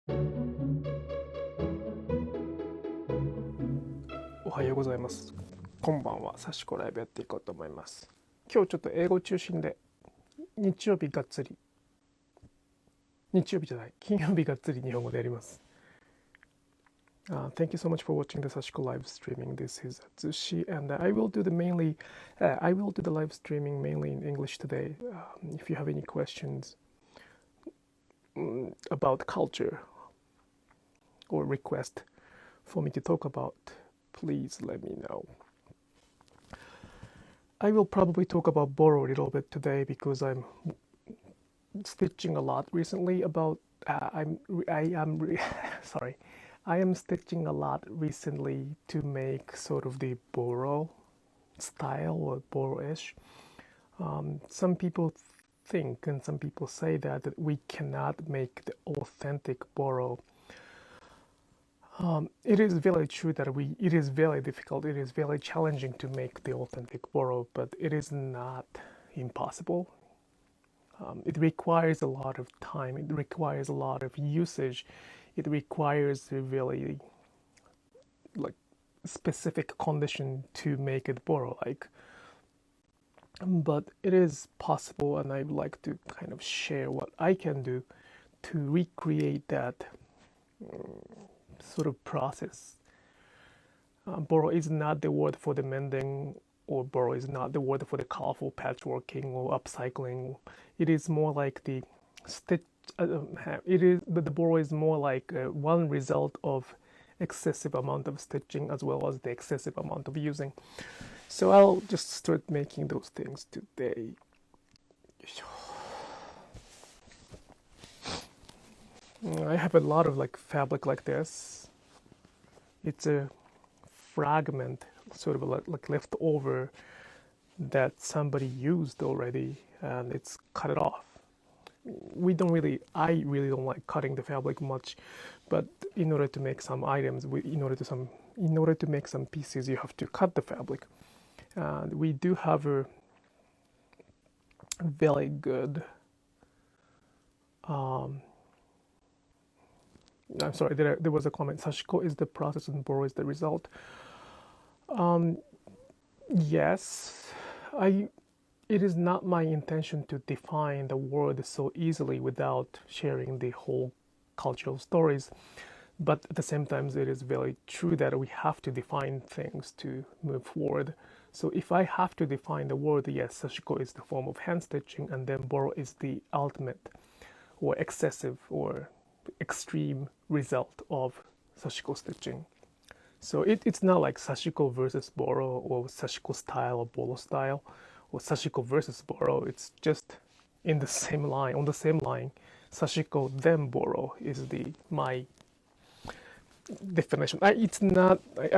おはようございます。こんばんは。サシコライブやっていこうと思います。今日ちょっと英語中心で、日曜日がっつり、日曜日じゃない、金曜日がっつり日本語でやります。Thank you so much for watching the Sashiko live streaming. This is Atsushi, and I will do the live streaming mainly in English today. If you have any questions about culture or request for me to talk about, please let me know. I will probably talk about Boro a little bit today because I'm stitching a lot recently about I am stitching a lot recently to make sort of the Boro style or Boro-ish. Some people think and some people say that we cannot make the authentic Boro. It is very true that it is very difficult, it is very challenging to make the authentic Boro, but it is not impossible. It requires a lot of time, it requires a lot of usage, it requires a really specific condition to make it Boro-like. But it is possible, and I would like to kind of share what I can do to recreate that sort of process. Boro is not the word for the mending, or Boro is not the word for the colorful patchworking or upcycling. It is more like the stitch. The Boro is more like one result of excessive amount of stitching as well as the excessive amount of using. So I'll just start making those things today. I have a lot of fabric like this. It's a fragment, sort of like leftover that somebody used already, and it's cut it off. I really don't like cutting the fabric much, but in order to make some items, in order to make some pieces, you have to cut the fabric. And we do have a very good I'm sorry, there was a comment. Sashiko is the process and Boro is the result. Yes, it is not my intention to define the word so easily without sharing the whole cultural stories. But at the same time, it is very true that we have to define things to move forward. So if I have to define the word, yes, Sashiko is the form of hand stitching, and then Boro is the ultimate or excessive or extreme result of Sashiko stitching. So it's not like Sashiko versus Boro or Sashiko style or Boro style or Sashiko versus Boro. It's just in the same line, on the same line. Sashiko then Boro is my definition. I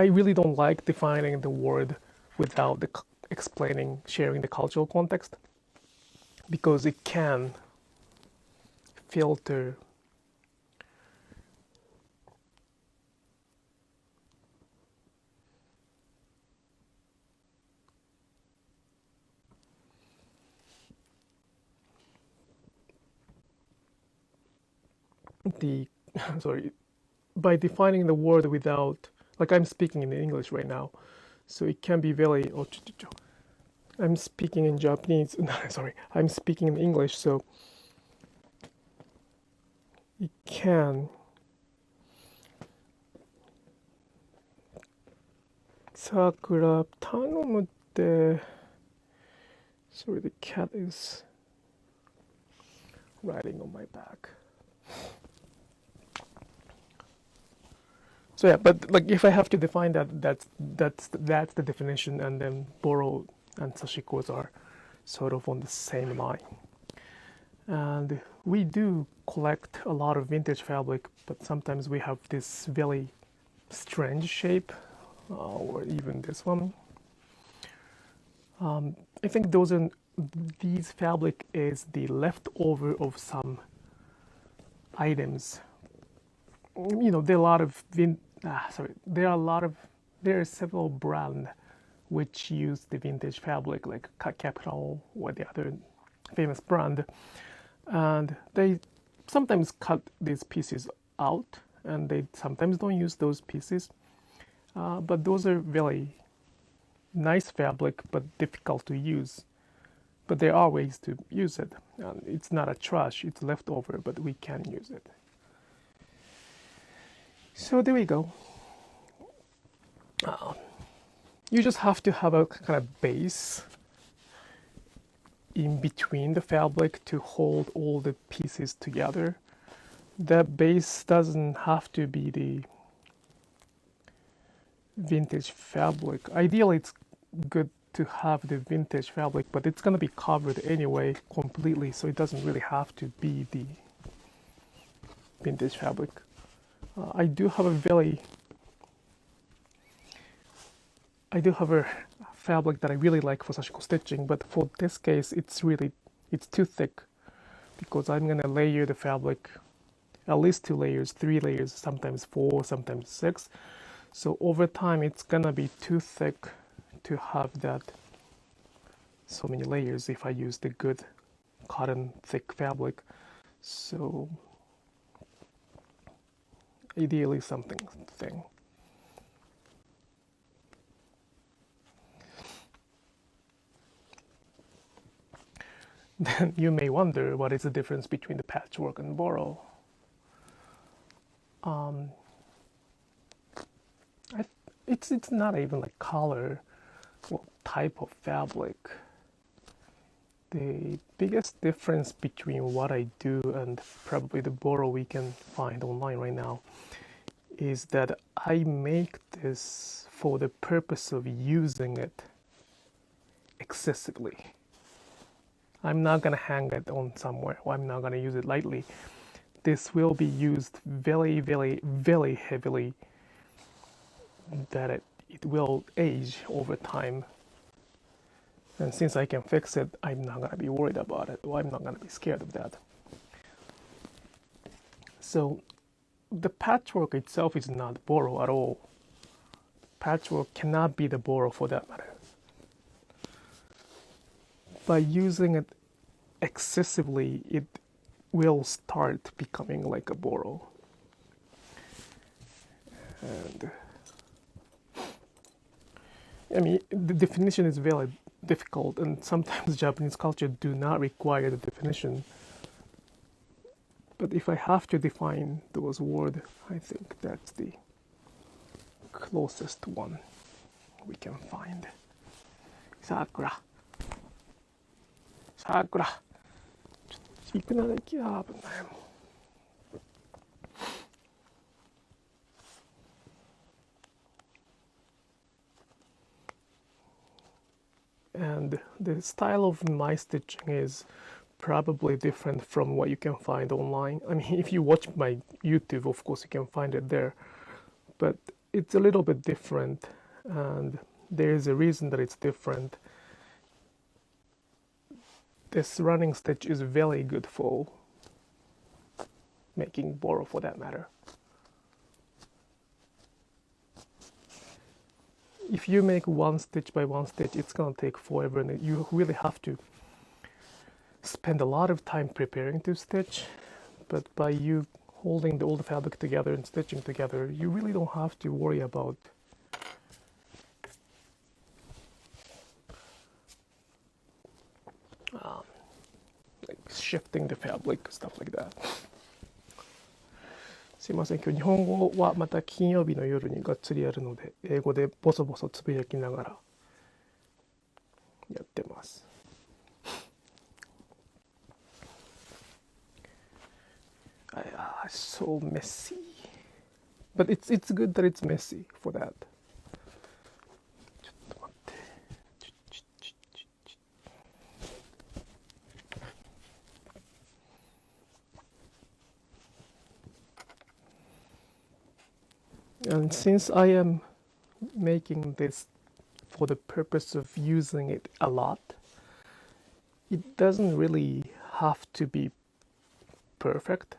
really don't like defining the word without explaining, sharing the cultural context, because it can filter by defining the word without, like I'm speaking in English right now, so it can be very, I'm speaking in Japanese, I'm speaking in English, so it can Sakura頼むって sorry, the cat is riding on my back. So yeah, but like if I have to define that's the definition, and then Boro and Sashiko's are sort of on the same line. And we do collect a lot of vintage fabric, but sometimes we have this very strange shape, or even this one. I think these fabric is the leftover of some items. You know, there are several brands which use the vintage fabric, like Capital or the other famous brand, and they sometimes cut these pieces out, and they sometimes don't use those pieces. But those are very nice fabric, but difficult to use. But there are ways to use it. It's not a trash, it's leftover, but we can use it. So there we go. You just have to have a kind of base in between the fabric to hold all the pieces together. That base doesn't have to be the vintage fabric. Ideally, it's good to have the vintage fabric, but it's going to be covered anyway completely, so it doesn't really have to be the vintage fabric. I do have a fabric that I really like for Sashiko stitching, but for this case it's too thick, because I'm gonna layer the fabric at least 2 layers, 3 layers, sometimes 4, sometimes 6. So over time it's gonna be too thick to have that so many layers if I use the good cotton thick fabric. So ideally something thin. Then you may wonder, what is the difference between the patchwork and Boro? It's not even like color or type of fabric. The biggest difference between what I do and probably the Boro we can find online right now is that I make this for the purpose of using it excessively. I'm not gonna hang it on somewhere, or I'm not gonna use it lightly. This will be used very, very, very heavily, that it will age over time. And since I can fix it, I'm not gonna be worried about it, or I'm not gonna be scared of that. So the patchwork itself is not Boro at all. Patchwork cannot be the Boro for that matter. By using it excessively, it will start becoming like a Boro. And I mean, the definition is very difficult, and sometimes Japanese culture do not require the definition. But if I have to define those words, I think that's the closest one we can find. Sakura. Sakura. ちょっと行くなら行きや、危ないもん。And the style of my stitching is probably different from what you can find online. I mean, if you watch my YouTube, of course you can find it there, but it's a little bit different, and there's a reason that it's different. This running stitch is very good for making Boro, for that matter. If you make one stitch by one stitch, it's gonna take forever, and you really have to spend a lot of time preparing to stitch. But by you holding all the fabric together and stitching together, you really don't have to worry about like shifting the fabric, stuff like that. すいません、今日日本語はまた金曜日の夜にがっつりやるので、英語でボソボソつぶやきながらやってます。So messy. But it's good that it's messy for that. ちょっと待って。And since I am making this for the purpose of using it a lot, it doesn't really have to be perfect.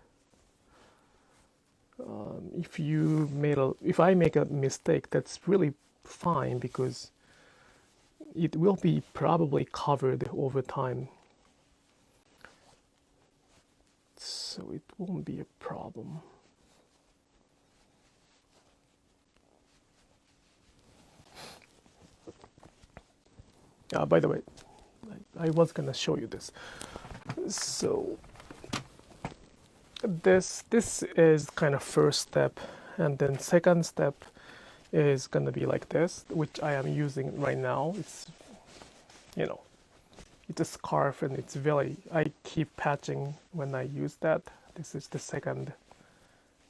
If I make a mistake, that's really fine, because it will be probably covered over time, so it won't be a problem. By the way, I was gonna show you this. So this is kind of first step, and then second step is gonna be like this, which I am using right now. It's, you know, it's a scarf, and it's very, I keep patching when I use that. This is the second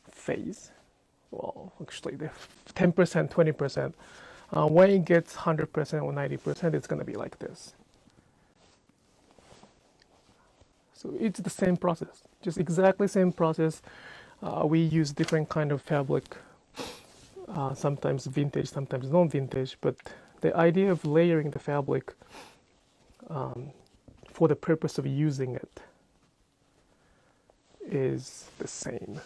phase. Well, actually, the 10%, 20%. When it gets 100% or 90%, it's gonna be like this. So it's the same process, just exactly same process. We use different kind of fabric, sometimes vintage, sometimes non-vintage, but the idea of layering the fabric for the purpose of using it is the same.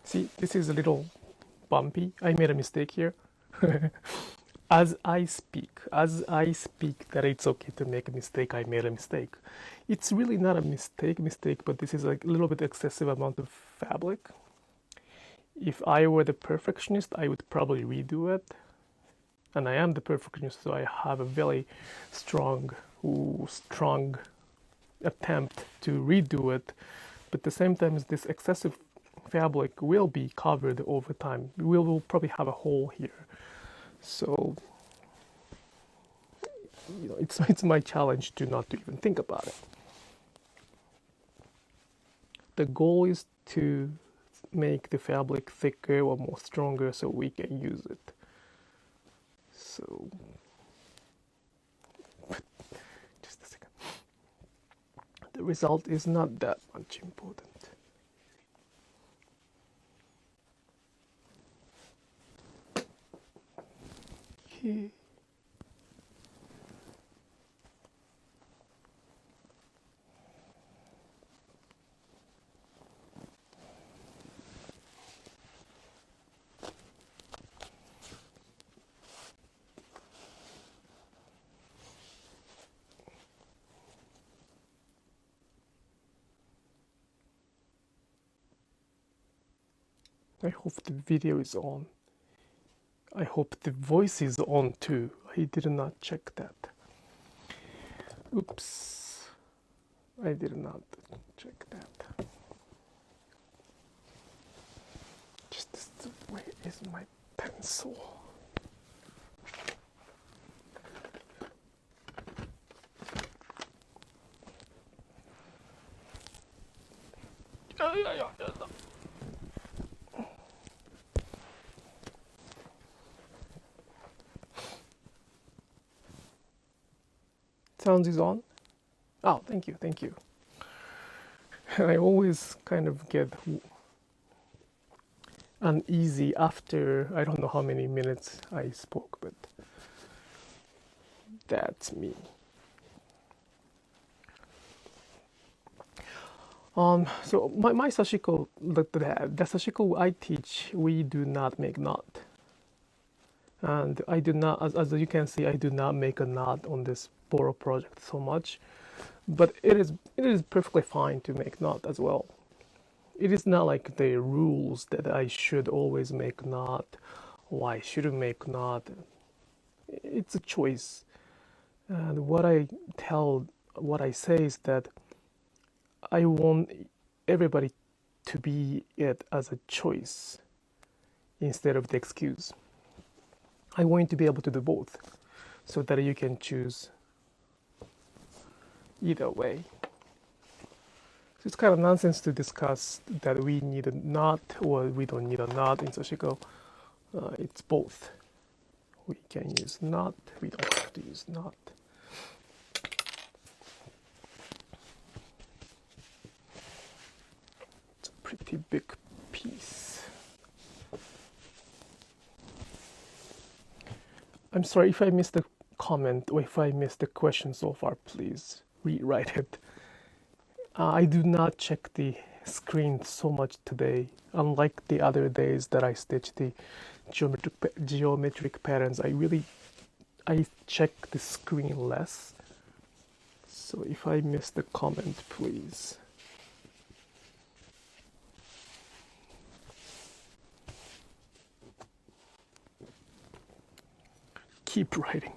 See, this is a little bumpy. I made a mistake here. As I speak, that it's okay to make a mistake, I made a mistake. It's really not a mistake, but this is like a little bit excessive amount of fabric. If I were the perfectionist, I would probably redo it. And I am the perfectionist, so I have a very strong attempt to redo it. But at the same time, this excessive fabric will be covered over time. We will probably have a hole here. So, you know, it's my challenge to not to even think about it. The goal is to make the fabric thicker or more stronger so we can use it. So, just a second. The result is not that much important. Okay. I hope the video is on. I hope the voice is on too. I did not check that. Oops. I did not check that. Just where is my pencil? Sounds is on. Oh, thank you. I always kind of get uneasy after I don't know how many minutes I spoke, but that's me. So my Sashiko, the Sashiko I teach, we do not make knot. And I do not, as you can see, I do not make a knot on this Boro project so much, but it is perfectly fine to make knot as well. It is not like the rules that I should always make knot or I shouldn't make knot. It's a choice. And what I say is that I want everybody to be it as a choice instead of the excuse. I want you to be able to do both so that you can choose either way. So it's kind of nonsense to discuss that we need a knot or we don't need a knot in Sashiko. It's both. We can use knot, we don't have to use knot. It's a pretty big piece. I'm sorry if I missed the comment or if I missed the question so far. Please rewrite it. I do not check the screen so much today. Unlike the other days that I stitch the geometric patterns, I check the screen less. So if I missed the comment, please. Keep writing.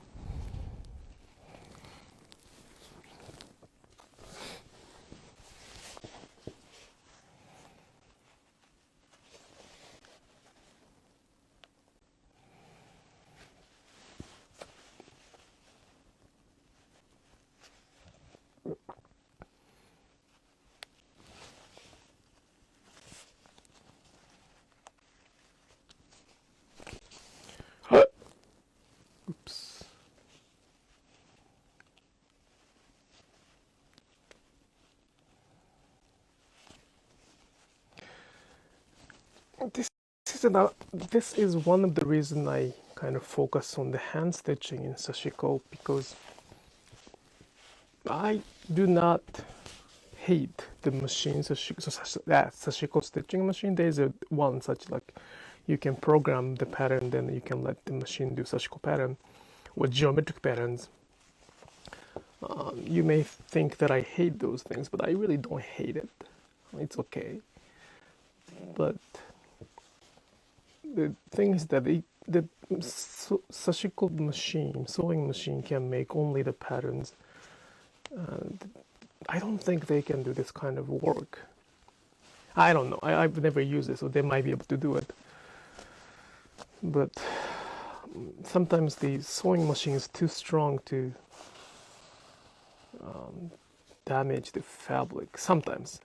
Oops. This is one of the reasons I kind of focus on the hand stitching in Sashiko, because I do not hate the machine, Sashiko stitching machine. There's one such, like, you can program the pattern, then you can let the machine do Sashiko pattern or geometric patterns. You may think that I hate those things, but I really don't hate it. It's okay. But the thing is that the Sashiko machine, sewing machine, can make only the patterns. I don't think they can do this kind of work. I don't know. I've never used it, so they might be able to do it. But sometimes the sewing machine is too strong to damage the fabric. Sometimes.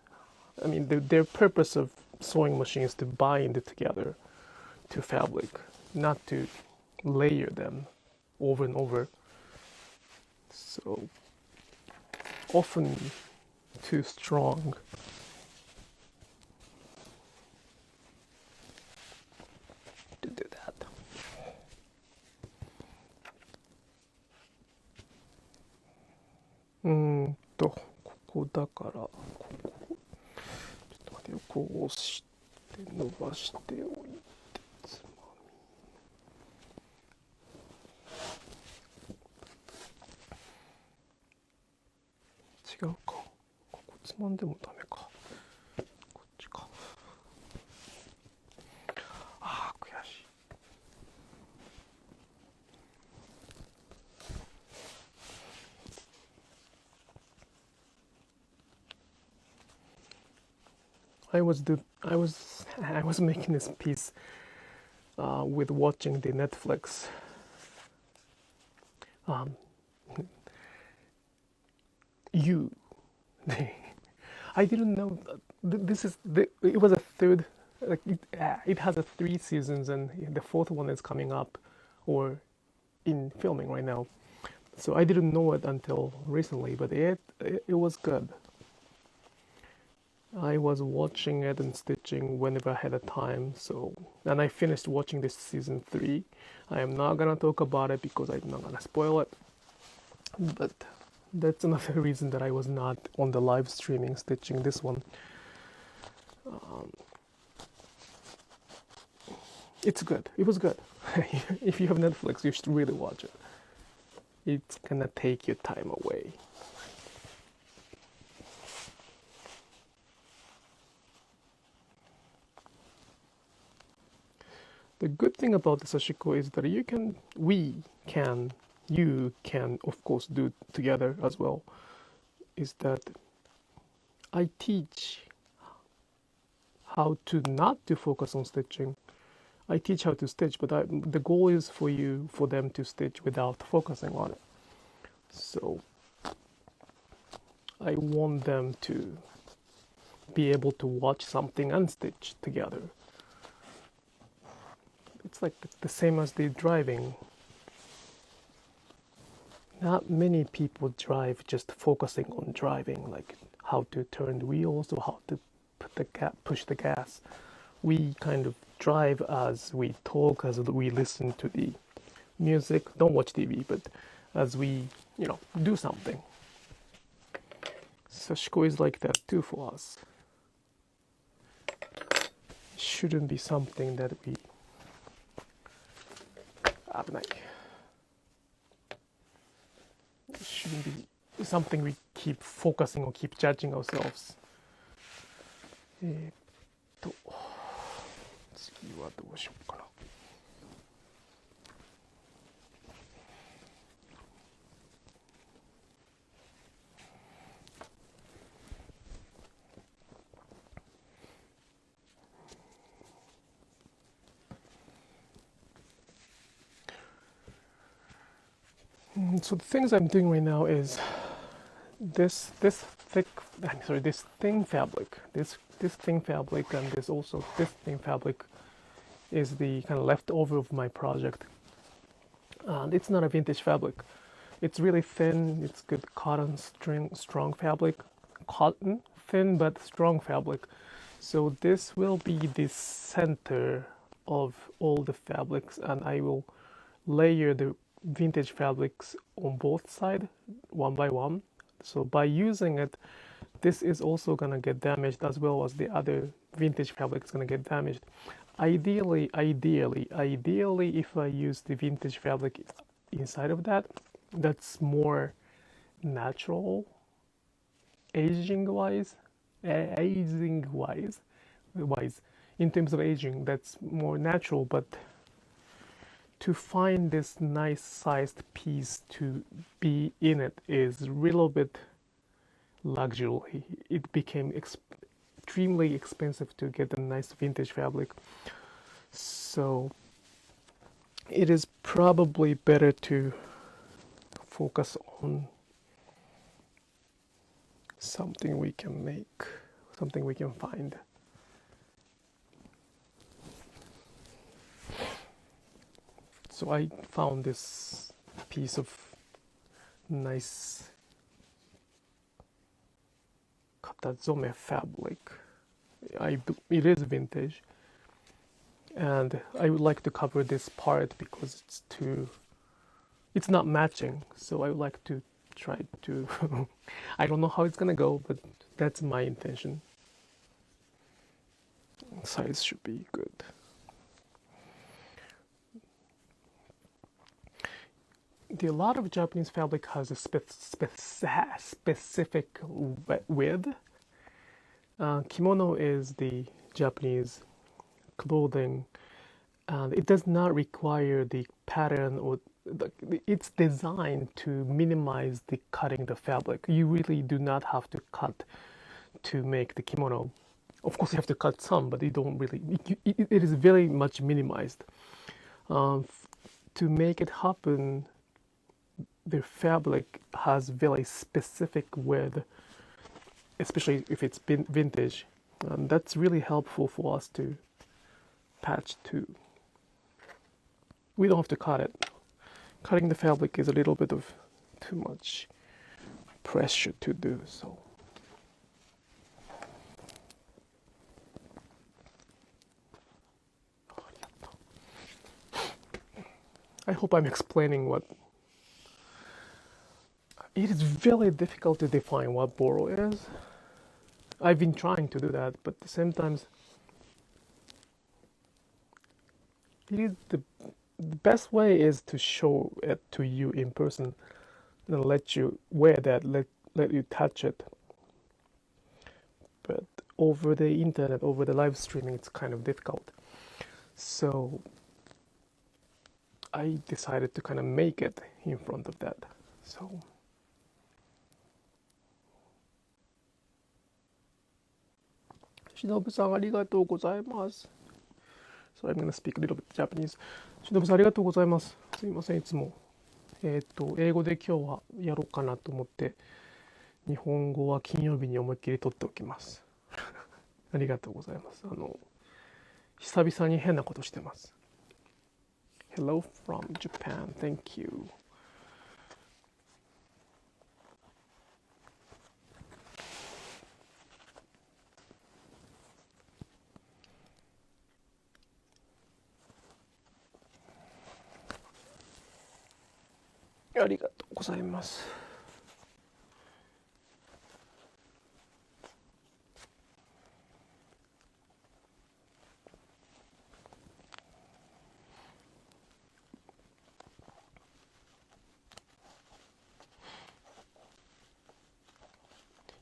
I mean, their purpose of sewing machine is to bind it together to fabric, not to layer them over and over. So often too strong. To do that.ここだから、ここ。ちょっと待ってよ、こう押して伸ばしておいて、つまみ。違うか。ここつまんでもダメか。こっちか。ああ、悔しい。I was making this piece with watching the Netflix. You, I didn't know this is it was a third. Like it has 3 seasons, and the fourth one is coming up, or in filming right now. So I didn't know it until recently, but it was good. I was watching it and stitching whenever I had a time. So, and I finished watching this season 3. I am not gonna talk about it because I'm not gonna spoil it. But that's another reason that I was not on the live streaming stitching this one. It's good. It was good. If you have Netflix, you should really watch it. It's gonna take your time away. The good thing about the Sashiko is that you can, of course, do together as well, is that I teach how to not to focus on stitching. I teach how to stitch, but the goal is for them to stitch without focusing on it. So I want them to be able to watch something and stitch together. It's like the same as the driving. Not many people drive just focusing on driving, like how to turn the wheels or how to push the gas. We kind of drive as we talk, as we listen to the music, don't watch TV, but as we, do something. Sashiko is like that too for us. Shouldn't be something that we shouldn't be something we keep focusing or keep judging ourselves. 次はどうしようかな。So the things I'm doing right now is this thin fabric, this thin fabric, and this thin fabric is the kind of leftover of my project. And it's not a vintage fabric. It's really thin. It's good cotton strong fabric. Cotton, thin but strong fabric. So this will be the center of all the fabrics, and I will layer the vintage fabrics on both sides one by one. So by using it, this is also gonna get damaged as well as the other vintage fabric is gonna get damaged. Ideally, if I use the vintage fabric inside of that, that's more natural, aging wise. In terms of aging, that's more natural. But to find this nice sized piece to be in it is a little bit luxury. It became extremely expensive to get a nice vintage fabric, so it is probably better to focus on something we can make, something we can find. So I found this piece of nice katazome fabric. It is vintage, and I would like to cover this part because it's not matching. So I would like to try to I don't know how it's gonna go, but that's my intention. Size should be good. A lot of Japanese fabric has a specific width. Kimono is the Japanese clothing, and it does not require the pattern or it's designed to minimize the cutting the fabric. You really do not have to cut to make the kimono. Of course, you have to cut some, but you don't really. It is very much minimized. To make it happen, the fabric has very specific width, especially if it's vintage. And that's really helpful for us to patch to. We don't have to cut it. Cutting the fabric is a little bit of too much pressure to do so. I hope I'm explaining what. It is very difficult to define what Boro is. I've been trying to do that, but at the same time, it is the best way is to show it to you in person and let you wear that, let you touch it. But over the internet, over the live streaming, it's kind of difficult. So I decided to kind of make it in front of that. So Shinobu-san, ありがとうございます。So I'm going to speak a little bit Japanese. しのぶさん、ありがとうございます。すいません、いつも。英語で今日はやろうかなと思って、日本語は金曜日に思いっきり取っておきます。ありがとうございます。久々に変なことしてます。Hello from Japan. Thank you. ありがとうございます。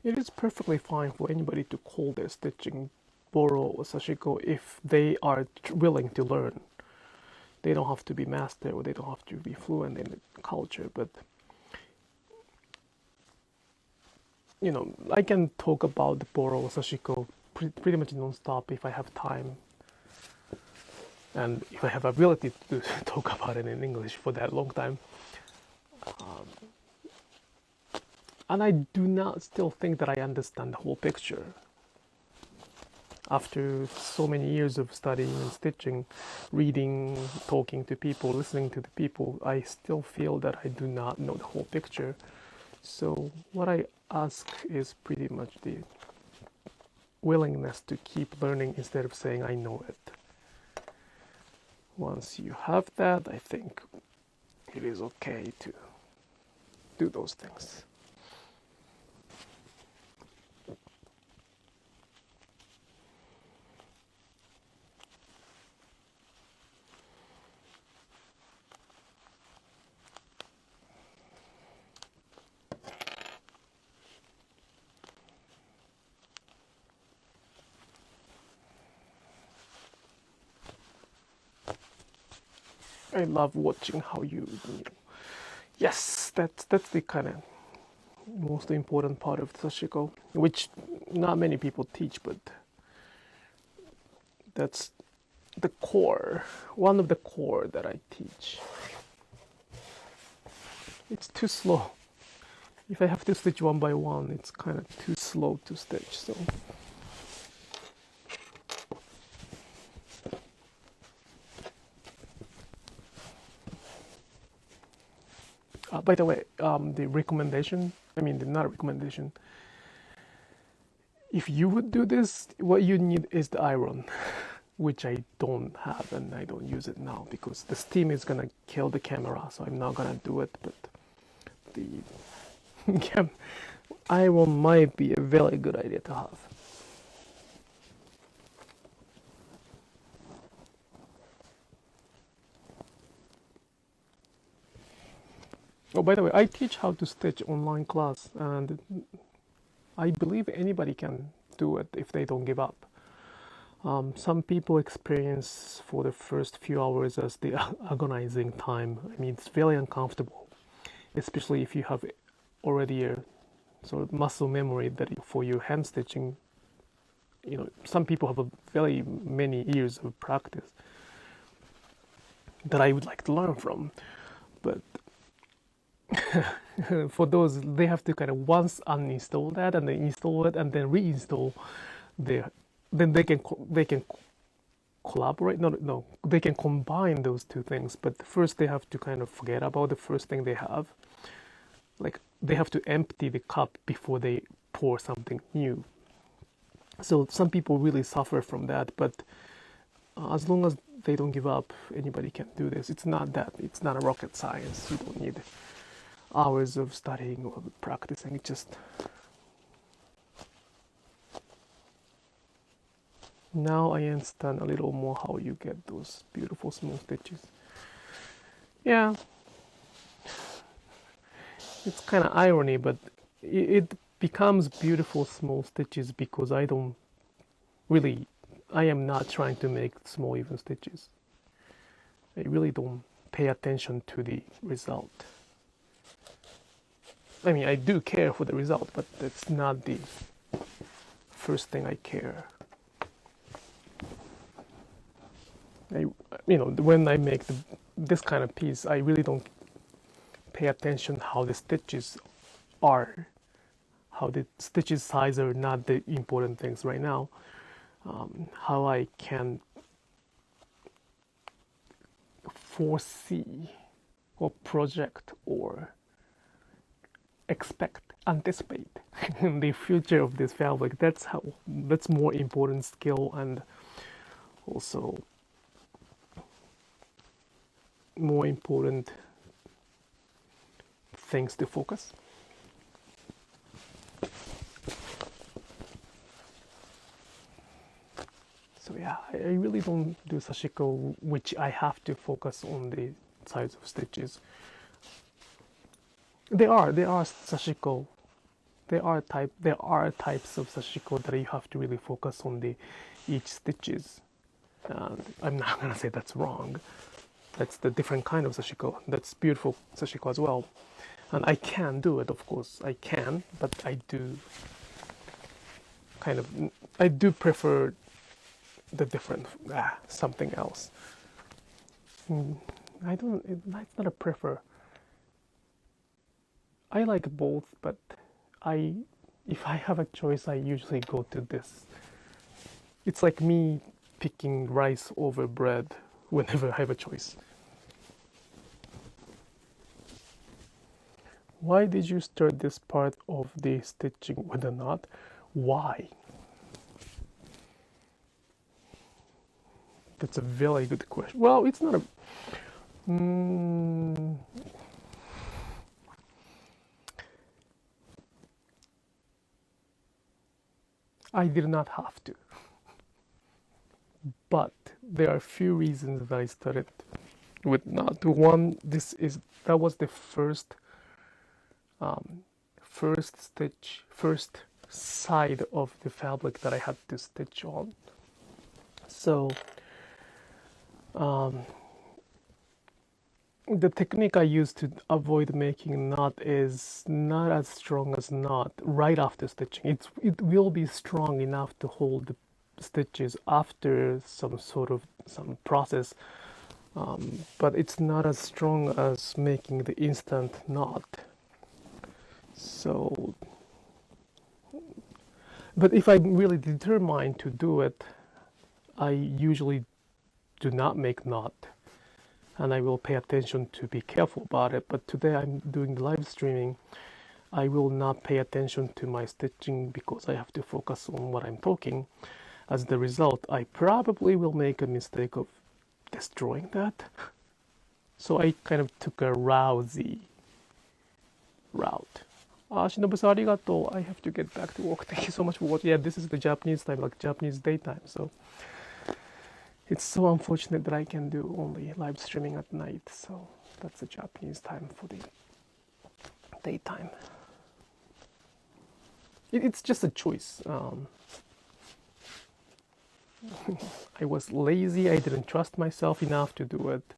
It is perfectly fine for anybody to call their stitching Boro or Sashiko if they are willing to learn. They don't have to be master or they don't have to be fluent in the culture, but I can talk about the Boro or Sashiko pretty much non-stop if I have time and if I have ability to talk about it in English for that long time. And I do not still think that I understand the whole picture. After so many years of studying and stitching, reading, talking to people, listening to the people, I still feel that I do not know the whole picture. So what I ask is pretty much the willingness to keep learning instead of saying I know it. Once you have that, I think it is okay to do those things. I love watching how yes, that's the kind of most important part of Sashiko, which not many people teach, but that's the core, one of the core that I teach. It's too slow. If I have to stitch one by one, it's kind of too slow to stitch, so. By the way, the recommendation, not a recommendation. If you would do this, what you need is the iron, which I don't have and I don't use it now because the steam is gonna kill the camera, so I'm not gonna do it, but the iron might be a very good idea to have. Oh, by the way, I teach how to stitch online class, and I believe anybody can do it if they don't give up. Some people experience for the first few hours as the agonizing time. It's very uncomfortable, especially if you have already a sort of muscle memory that for your hand stitching. Some people have a very many years of practice that I would like to learn from, but for those, they have to kind of once uninstall that and then install it and then reinstall then they can collaborate. No, they can combine those two things, but first they have to kind of forget about the first thing they have. Like they have to empty the cup before they pour something new. So some people really suffer from that, but as long as they don't give up, anybody can do this. It's not a rocket science. You don't need hours of studying or practicing. It just now I understand a little more how you get those beautiful small stitches. Yeah, it's kind of irony, but it becomes beautiful small stitches because I am not trying to make small even stitches. I really don't pay attention to the result. I do care for the result, but that's not the first thing I care. When I make this kind of piece, I really don't pay attention how the stitches are. How the stitches size are not the important things right now. How I can foresee or project or anticipate the future of this fabric. That's more important skill, and also more important things to focus. So yeah, I really don't do sashiko, which I have to focus on the size of stitches. There are sashiko. There are types of sashiko that you have to really focus on the each stitches. And I'm not gonna say that's wrong. That's the different kind of sashiko. That's beautiful sashiko as well. And I can do it, of course. I can, but I do prefer the different something else. It's not a prefer. I like both, but if I have a choice, I usually go to this. It's like me picking rice over bread whenever I have a choice. Why did you start this part of the stitching with a knot? Why? That's a very good question. Well, it's not a... I did not have to. But there are a few reasons that I started with knot. One, that was the first side of the fabric that I had to stitch on. So the technique I use to avoid making knot is not as strong as knot right after stitching. It will be strong enough to hold the stitches after some process, but it's not as strong as making the instant knot. So, but if I'm really determined to do it, I usually do not make knot, and I will pay attention to be careful about it. But today I'm doing the live streaming. I will not pay attention to my stitching because I have to focus on what I'm talking. As the result, I probably will make a mistake of destroying that. So I kind of took a rousey route. Shinobu-san, arigato. I have to get back to work. Thank you so much for watching. Yeah, this is the Japanese time, like Japanese daytime. So it's so unfortunate that I can do only live streaming at night. So that's the Japanese time for the daytime. It's just a choice. I was lazy. I didn't trust myself enough to do it.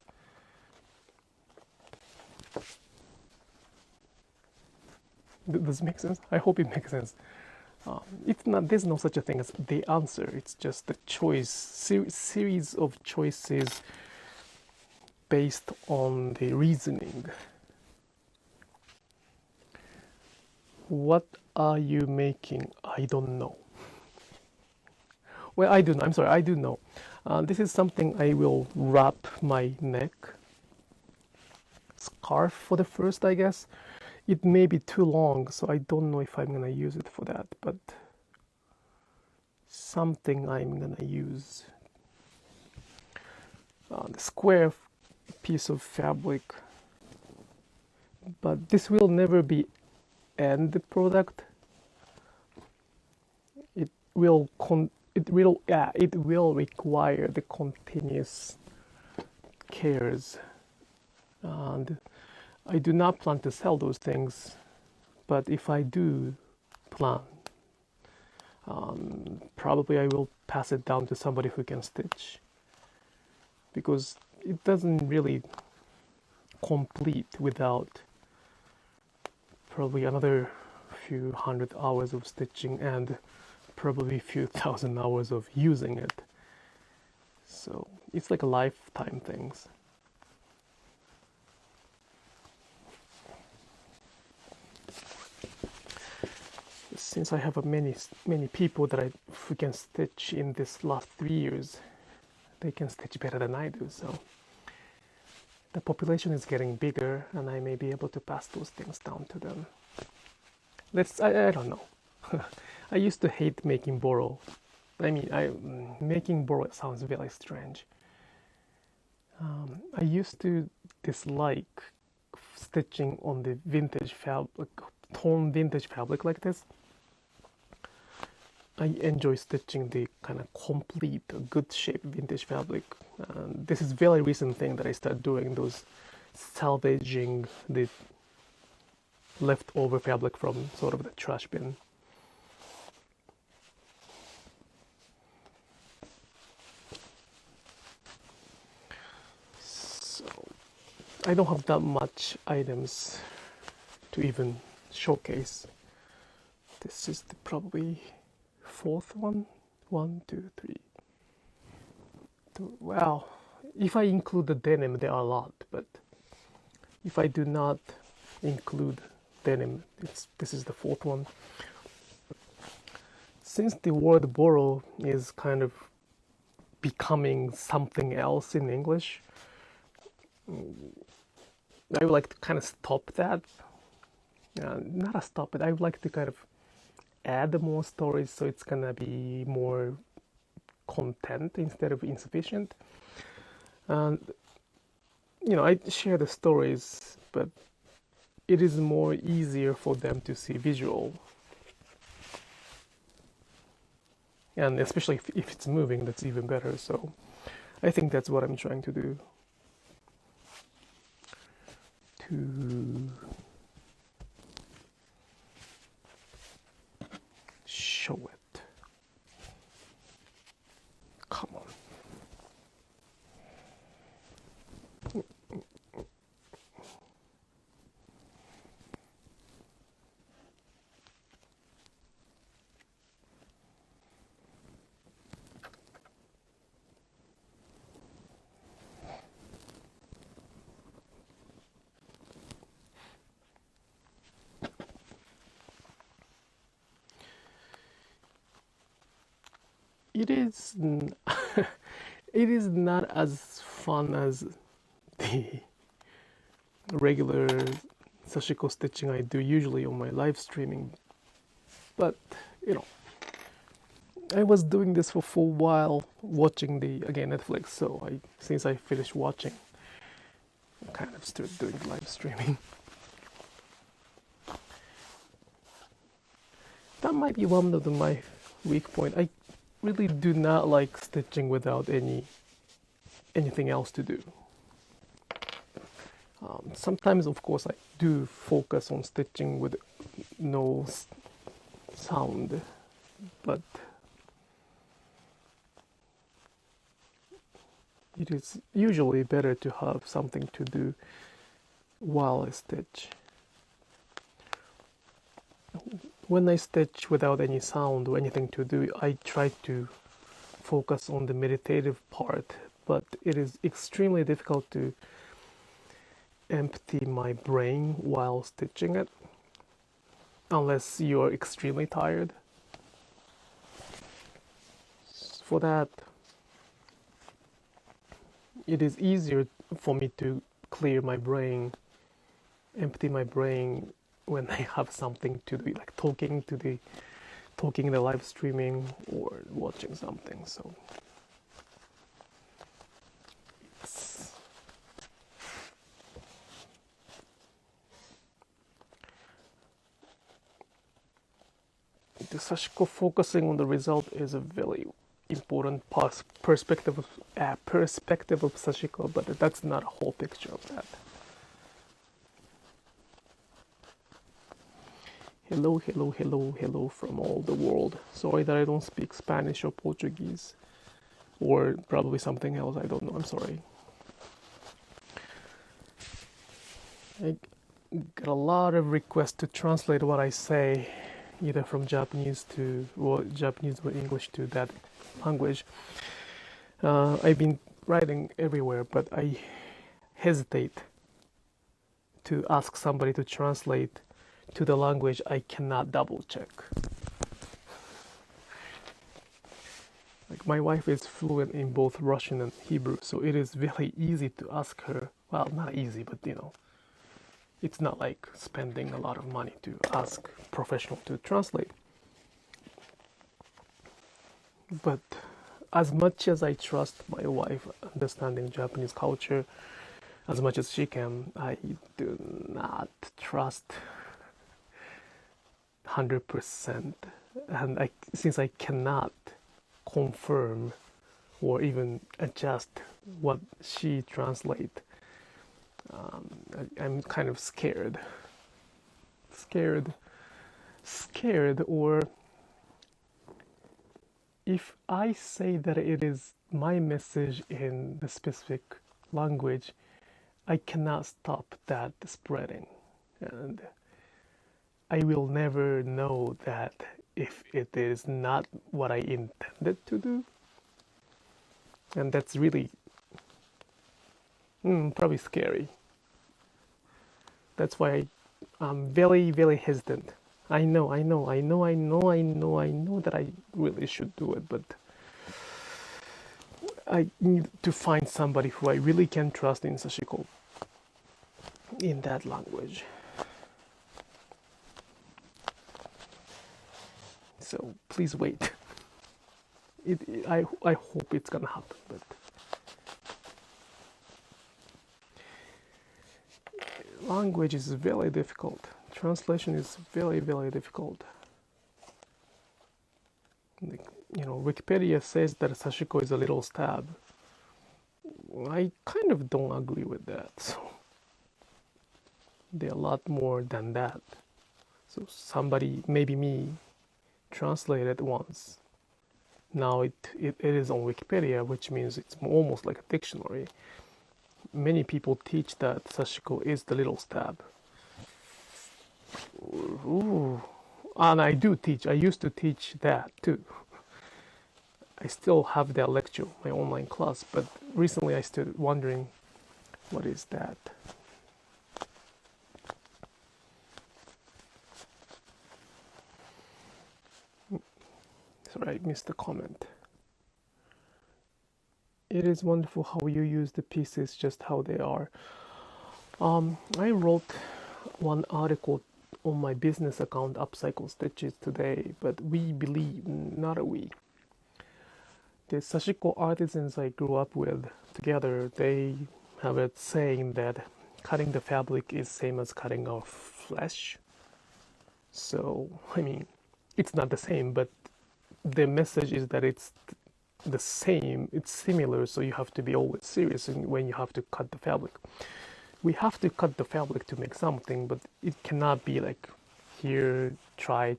Does it make sense? I hope it makes sense. It's not. There's no such a thing as the answer. It's just a choice, series of choices based on the reasoning. What are you making? I don't know. Well, I do know. I'm sorry, I do know. This is something I will wrap my neck scarf for the first, I guess. It may be too long, so I don't know if I'm gonna use it for that, but something I'm gonna use. The square piece of fabric, but this will never be end product. It will require the continuous cares, and I do not plan to sell those things, but if I do plan, probably I will pass it down to somebody who can stitch, because it doesn't really complete without probably another few hundred hours of stitching and probably a few thousand hours of using it. So it's like a lifetime things. Since I have many people who can stitch in this last 3 years, they can stitch better than I do. So the population is getting bigger, and I may be able to pass those things down to them. I don't know. I used to hate making boro. Making boro sounds very strange. I used to dislike stitching on the vintage fabric, torn vintage fabric like this. I enjoy stitching the kind of complete, good shape vintage fabric. This is very recent thing that I started doing, those salvaging the leftover fabric from sort of the trash bin. So I don't have that much items to even showcase. This is the probably fourth one. 1, 2, 3. Wow, if I include the denim, there are a lot, but if I do not include denim, this is the fourth one. Since the word Boro is kind of becoming something else in English, I would like to kind of stop that. Not stop it, I would like to kind of add more stories, so it's gonna be more content instead of insufficient. And I share the stories, but it is more easier for them to see visual, and especially if it's moving, that's even better. So I think that's what I'm trying to do, to show it. Come on. It is it is not as fun as the regular Sashiko stitching I do usually on my live streaming, but I was doing this for a full while, watching the Netflix. So since I finished watching, I kind of started doing live streaming. That might be one of my weak point. I really do not like stitching without anything else to do. Sometimes, of course, I do focus on stitching with no sound, but it is usually better to have something to do while I stitch. When I stitch without any sound or anything to do, I try to focus on the meditative part, but it is extremely difficult to empty my brain while stitching it, unless you're extremely tired. For that, it is easier for me to clear my brain, empty my brain when I have something to do, like talking in the live streaming or watching something. So the Sashiko focusing on the result is a very important perspective of Sashiko, but that's not a whole picture of that. Hello, hello, hello, hello from all the world. Sorry that I don't speak Spanish or Portuguese, or probably something else, I don't know, I'm sorry. I got a lot of requests to translate what I say, either from Japanese or English to that language. I've been writing everywhere, but I hesitate to ask somebody to translate to the language I cannot double check. Like, my wife is fluent in both Russian and Hebrew, so it is very easy to ask her. Well, not easy, but it's not like spending a lot of money to ask a professional to translate. But as much as I trust my wife understanding Japanese culture, as much as she can. I do not trust 100%, and since I cannot confirm or even adjust what she translate, I'm kind of scared, or if I say that it is my message in the specific language, I cannot stop that spreading, and I will never know that if it is not what I intended to do. And that's really probably scary. That's why I'm very, very hesitant. I know that I really should do it, but I need to find somebody who I really can trust in Sashiko in that language. So please wait. I hope it's gonna happen, but language is very difficult. Translation is very, very difficult. Wikipedia says that Sashiko is a little stab. I kind of don't agree with that. So they're a lot more than that. So somebody, maybe me, translated once. Now it is on Wikipedia, which means it's almost like a dictionary. Many people teach that Sashiko is the little stab. Ooh. And I do teach. I used to teach that too. I still have that lecture, my online class, but recently I started wondering, what is that? Sorry, I missed the comment. It is wonderful how you use the pieces just how they are. I wrote one article on my business account, Upcycle Stitches, today, but we believe, not we. The Sashiko artisans I grew up with together, they have a saying that cutting the fabric is same as cutting off flesh. So, I mean, it's not the same, but the message is that it's the same, it's similar, so you have to be always serious when you have to cut the fabric. We have to cut the fabric to make something, but it cannot be like, here, try.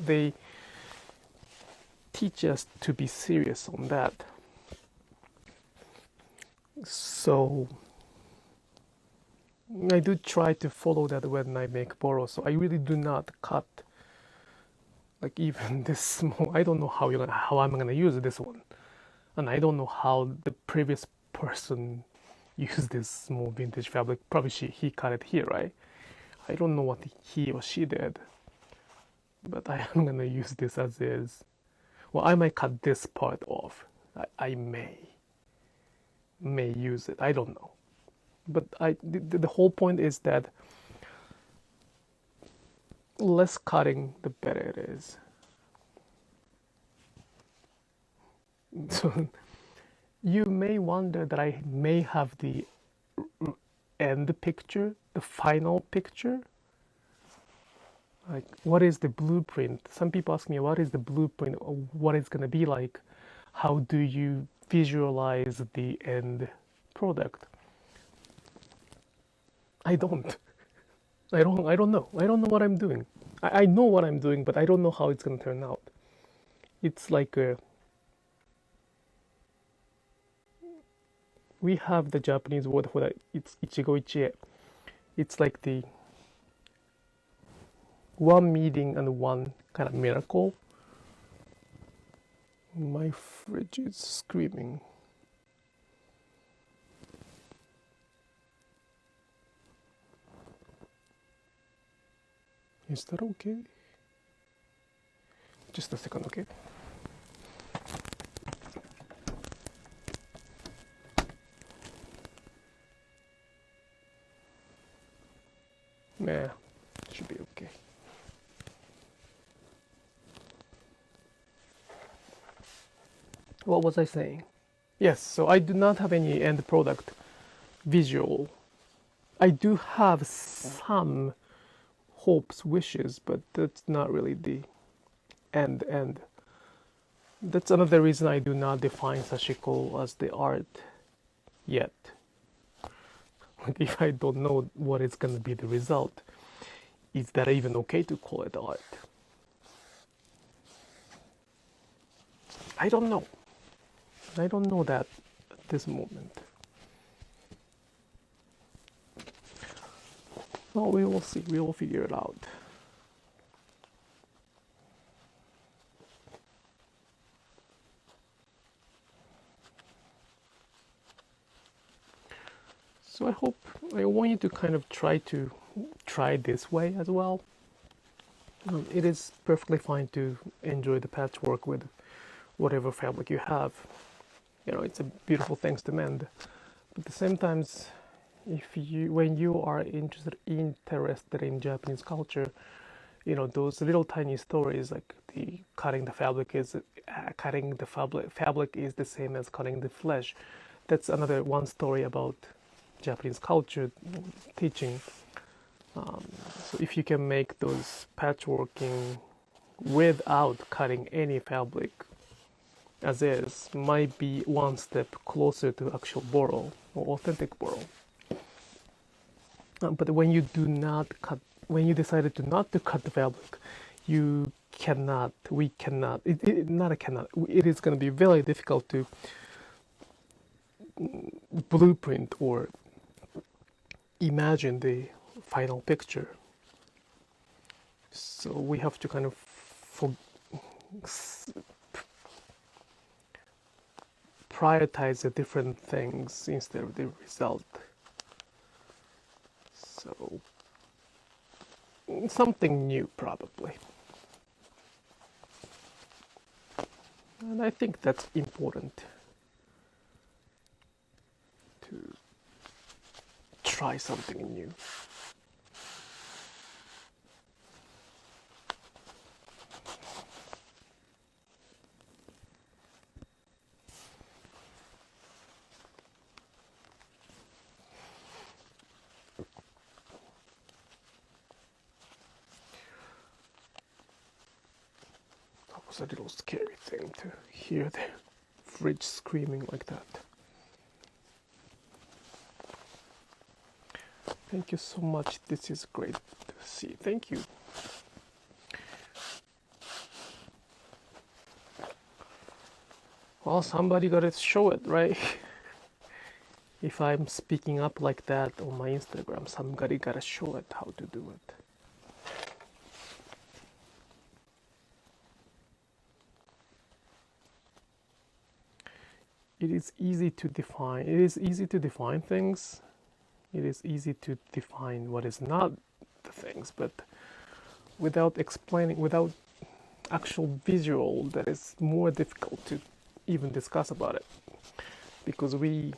They teach us to be serious on that. So I do try to follow that when I make Boro, so I really do not cut like even this small. I don't know how I'm gonna use this one, and I don't know how the previous person used this small vintage fabric. Probably he cut it here, right? I don't know what he or she did, but I am gonna use this as is. Well, I might cut this part off. I may use it. I don't know, but the whole point is that less cutting, the better it is. So you may wonder that I may have the end picture, the final picture. Like, what is the blueprint? Some people ask me, what is the blueprint? Or what it's gonna be like? How do you visualize the end product? I don't know. I don't know what I'm doing. I know what I'm doing, but I don't know how it's gonna turn out. It's like we have the Japanese word for that. It's ichigo ichie. It's like the one meeting and one kind of miracle. My fridge is screaming. Is that okay? Just a second, okay? Nah, should be okay. What was I saying? Yes, so I do not have any end product. visual. I do have some hopes, wishes, but that's not really the end. That's another reason I do not define Sashiko as the art yet. If I don't know what is going to be the result, is that even okay to call it art? I don't know. I don't know that at this moment. Well, we will see. We will figure it out. So I want you to kind of try this way as well. It is perfectly fine to enjoy the patchwork with whatever fabric you have. It's a beautiful thing to mend. But at the same time, when you are interested in Japanese culture, those little tiny stories like the cutting the fabric is the same as cutting the flesh. That's another one story about Japanese culture teaching. So if you can make those patchworking without cutting any fabric as is, might be one step closer to actual Boro or authentic Boro. But when you decided to not to cut the fabric, it is going to be very difficult to blueprint or imagine the final picture. So we have to kind of prioritize the different things instead of the result. So something new probably. And I think that's important to try something new. That was a little scary thing to hear the fridge screaming like that. Thank you so much. This is great to see. Thank you. Well, somebody got to show it, right? If I'm speaking up like that on my Instagram, somebody got to show it how to do it. It is easy to define. It is easy to define things. It is easy to define what is not the things, but without explaining, without actual visual, that is more difficult to even discuss about it, because we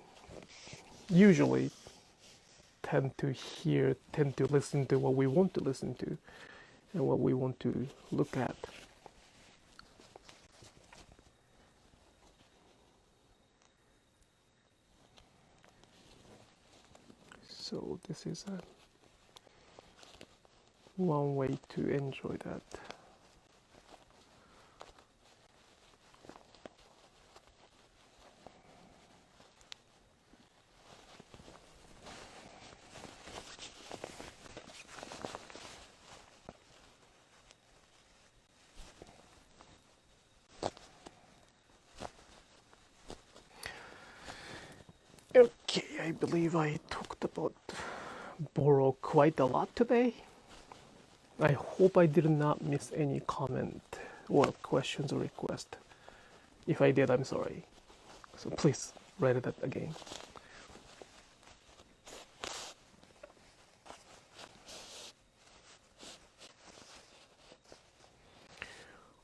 usually tend to listen to what we want to listen to and what we want to look at. So this is one way to enjoy that. Okay, I believe I talked about Boro quite a lot today. I hope I did not miss any comment or questions or request. If I did, I'm sorry. So please write it again.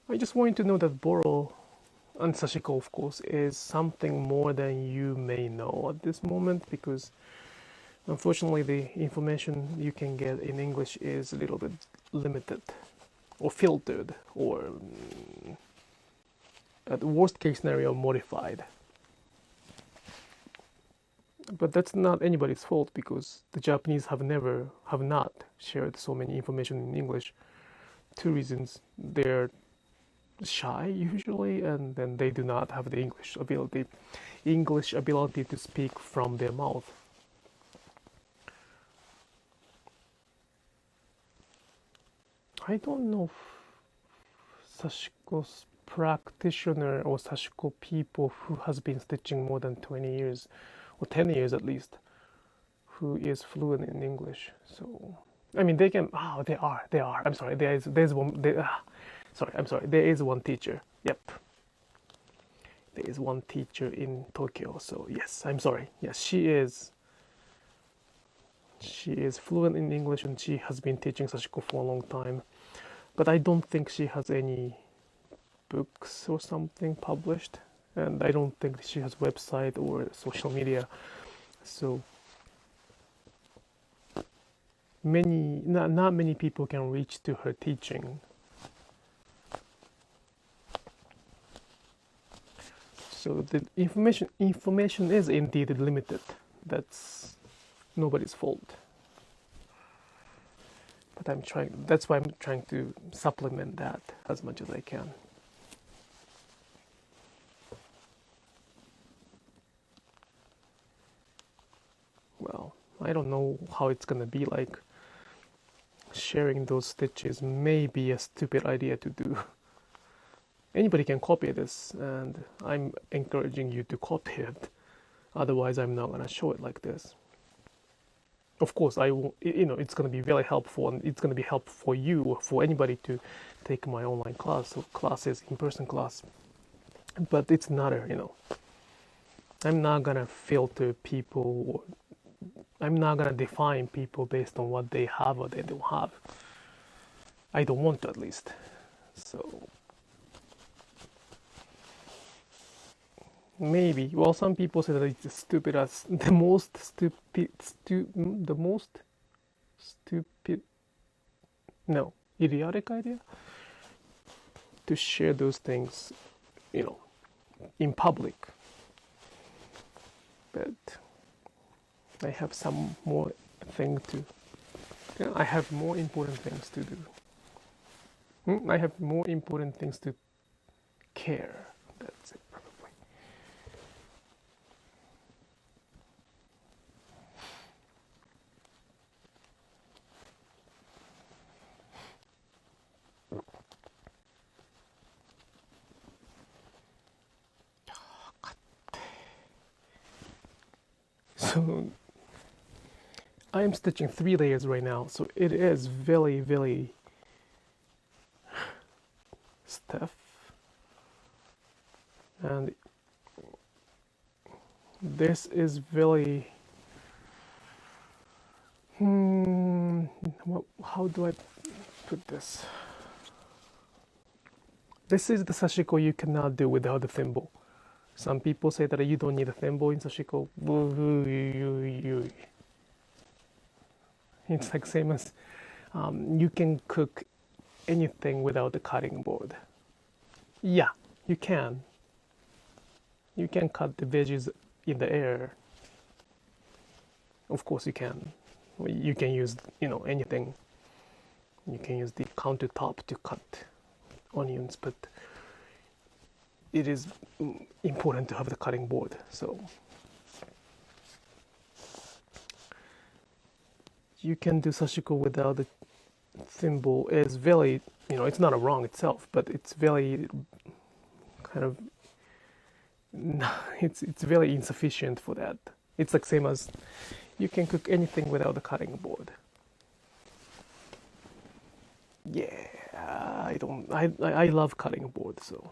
I just want you to know that Boro and Sashiko, of course, is something more than you may know at this moment, because unfortunately the information you can get in English is a little bit limited or filtered, or at the worst case scenario, modified. But that's not anybody's fault because the Japanese have not shared so many information in English. Two reasons: they're shy usually, and then they do not have the English ability to speak from their mouth. I don't know if Sashiko's practitioner or Sashiko people who has been stitching more than 20 years or 10 years at least, who is fluent in English. So I mean, they can. Oh, they are. I'm sorry. There's one. Sorry, I'm sorry. There is one teacher. Yep. There is one teacher in Tokyo. So yes, I'm sorry. Yes, she is. She is fluent in English and she has been teaching Sashiko for a long time. But I don't think she has any books or something published, and I don't think she has website or social media. So not many people can reach to her teaching. So the information is indeed limited. That's nobody's fault. But that's why I'm trying to supplement that as much as I can. Well, I don't know how it's gonna be like. Sharing those stitches may be a stupid idea to do. Anybody can copy this, and I'm encouraging you to copy it. Otherwise, I'm not gonna show it like this. Of course, I will. It's gonna be very helpful, and it's gonna be helpful for you or for anybody to take my online class or classes, in-person class. But it's not I'm not gonna filter people. Or I'm not gonna define people based on what they have or they don't have. I don't want to, at least. So maybe. Well, some people say that it's stupid as the most stupid, no, idiotic idea to share those things, in public. But I have some more I have more important things to do. I have more important things to care. That's it, probably. So I am stitching 3 layers right now, so it is very, very stiff, and this is very how do I put this? This is the Sashiko you cannot do without the thimble. Some people say that you don't need a thimble in Sashiko. It's like same as you can cook anything without the cutting board. Yeah, you can. You can cut the veggies in the air. Of course you can. You can use, anything. You can use the countertop to cut onions, but it is important to have the cutting board. So you can do Sashiko without the thimble. Is very, it's not a wrong itself, but it's very kind of, it's very insufficient for that. It's like same as you can cook anything without the cutting board. Yeah, I love cutting board, so.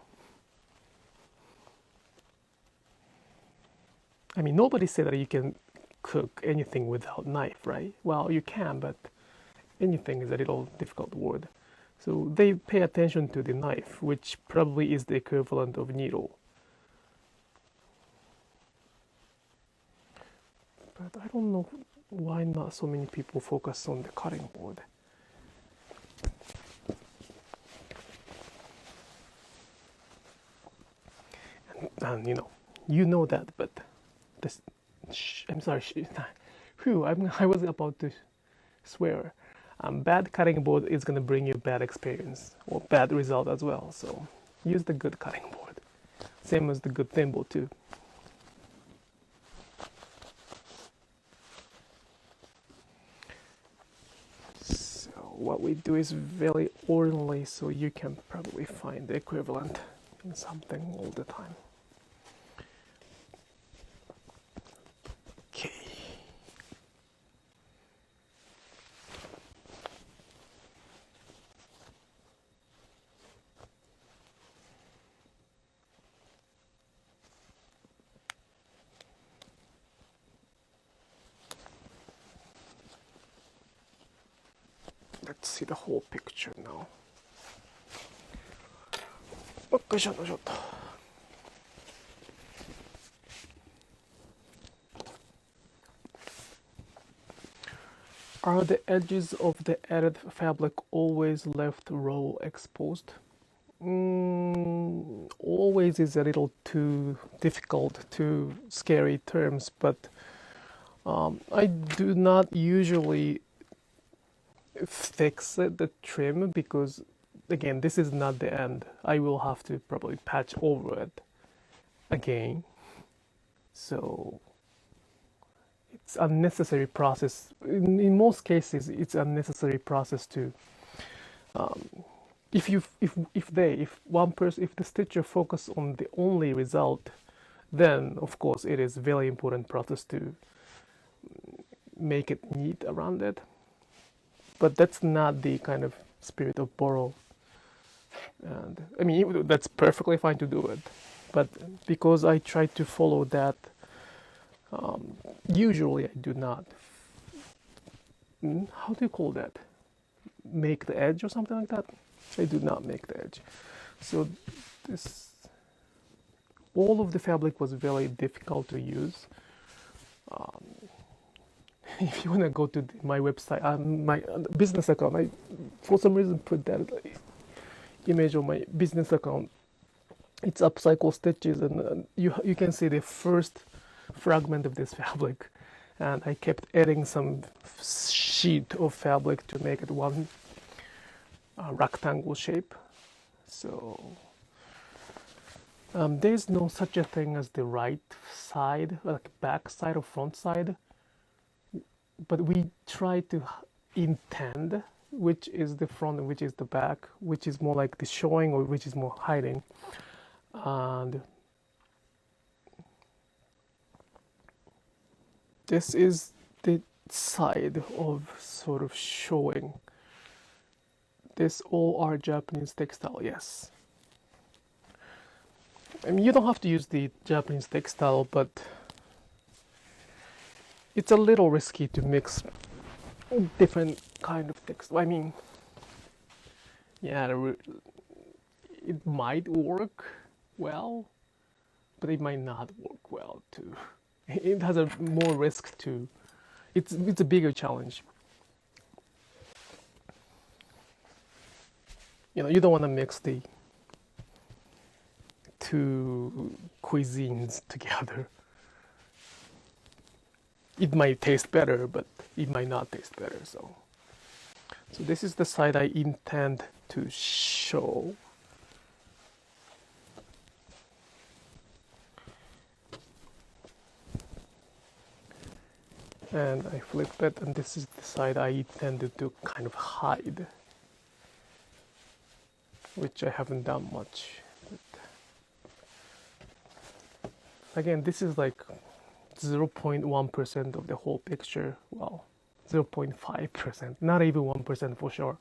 I mean, nobody said that you can cook anything without knife, right? Well, you can, but anything is a little difficult word. So they pay attention to the knife, which probably is the equivalent of needle. But I don't know why not so many people focus on the cutting board. And you know that, but I'm sorry. Phew, I was about to swear. Bad cutting board is going to bring you bad experience or bad result as well. So use the good cutting board. Same as the good thimble too. So what we do is very ordinary, so you can probably find the equivalent in something all the time. Okay. Let's see the whole picture now. Are the edges of the added fabric always left raw exposed? Always is a little too difficult, too scary terms, but I do not usually fix the trim because again this is not the end. I will have to probably patch over it again, so it's unnecessary process. In most cases it's unnecessary process to if the stitcher focus on the only result, then of course it is very important process to make it neat around it. But that's not the kind of spirit of Boro. And I mean, that's perfectly fine to do it. But because I try to follow that, usually I do not. How do you call that? Make the edge or something like that? I do not make the edge. So all of the fabric was very difficult to use. If you want to go to my website, my business account, I for some reason put that image on my business account. It's upcycle stitches, and you can see the first fragment of this fabric, and I kept adding some sheet of fabric to make it one rectangle shape. So there's no such a thing as the right side, like back side or front side. But we try to intend which is the front and which is the back, which is more like the showing or which is more hiding. And this is the side of sort of showing. This all are Japanese textile, yes. I mean, you don't have to use the Japanese textile, but it's a little risky to mix different kind of textile. I mean, yeah, it might work well, but it might not work well too. It has a more risk to. It's a bigger challenge. You know, you don't want to mix the two cuisines together. It might taste better, but it might not taste better. So this is the side I intend to show. And I flip it, and this is the side I intended to kind of hide, which I haven't done much. But again, this is like 0.1% of the whole picture. Well, 0.5%, not even 1% for sure.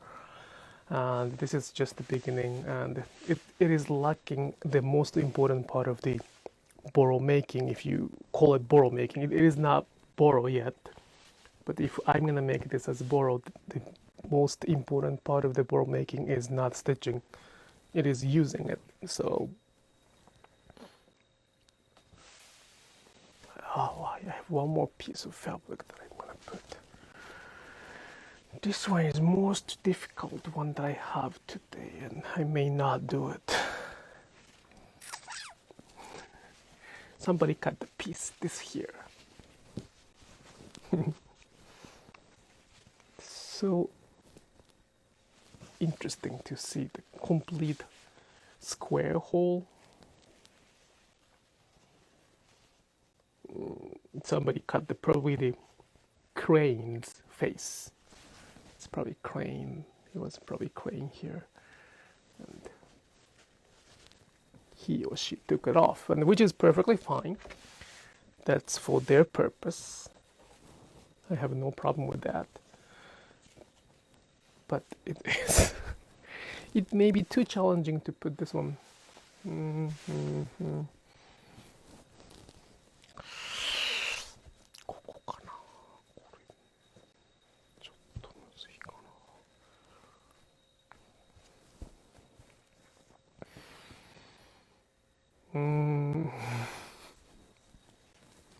And this is just the beginning, and it is lacking the most important part of the Boro making, if you call it Boro making. It is not Boro yet, but if I'm gonna make this as Boro, the most important part of the Boro making is not stitching, it is using it. So I have one more piece of fabric that I'm gonna put. This one is most difficult one that I have today, and I may not do it. Somebody cut the piece this here. So interesting to see the complete square hole. Somebody cut probably the crane's face. It's probably crane. It was probably crane here, and he or she took it off, and which is perfectly fine. That's for their purpose. I have no problem with that. But it is. It may be too challenging to put this one. Mm-hmm. ここかな。これちょっとむずいかな。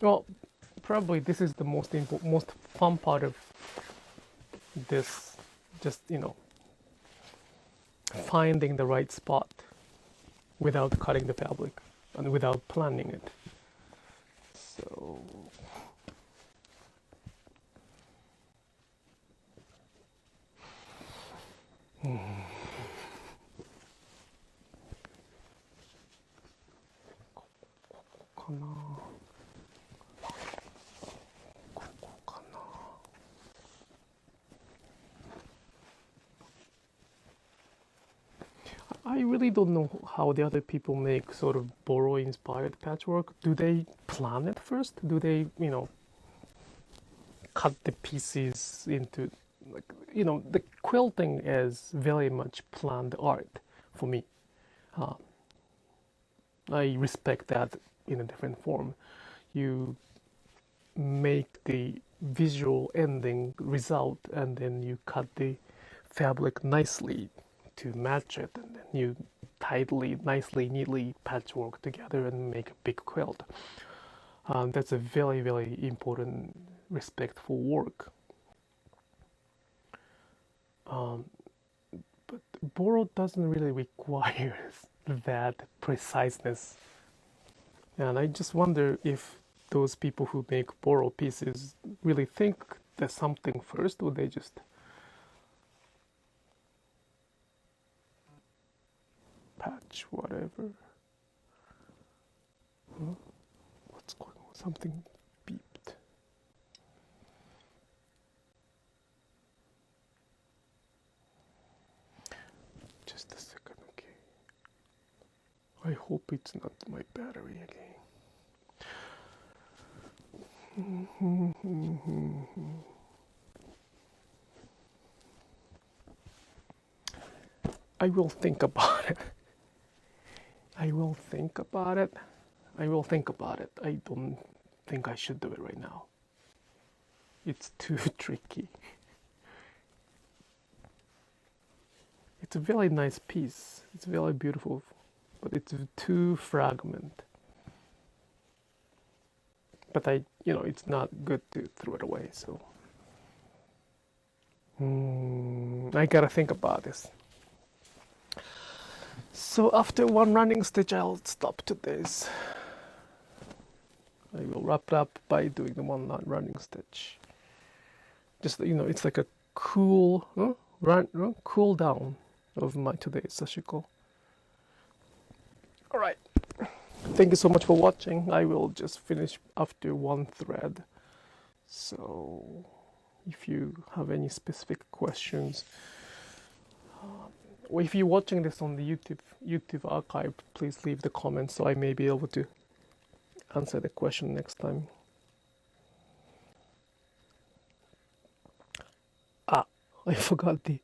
Well, probably this is the most fun part of this. Just finding the right spot without cutting the fabric and without planning it. So I really don't know how the other people make sort of Boro inspired patchwork. Do they plan it first? Do they, cut the pieces into, the quilting is very much planned art for me. I respect that in a different form. You make the visual ending result and then you cut the fabric nicely to match it, and then you tightly, nicely, neatly patchwork together and make a big quilt. That's a very, very important, respectful work. But Boro doesn't really require that preciseness. And I just wonder if those people who make Boro pieces really think there's something first, or they just patch whatever. Huh? What's going on? Something beeped. Just a second, okay. I hope it's not my battery again. I will think about it. I will think about it. I don't think I should do it right now. It's too tricky. It's a very nice piece. It's very beautiful, but it's too fragment. But it's not good to throw it away, so I gotta think about this. So after one running stitch, I'll stop today's. I will wrap it up by doing the one running stitch. Just it's like a cool cool down of my today's Sashiko. All right. Thank you so much for watching. I will just finish after one thread. So if you have any specific questions, or if you're watching this on the YouTube archive, please leave the comments so I may be able to answer the question next time. I forgot the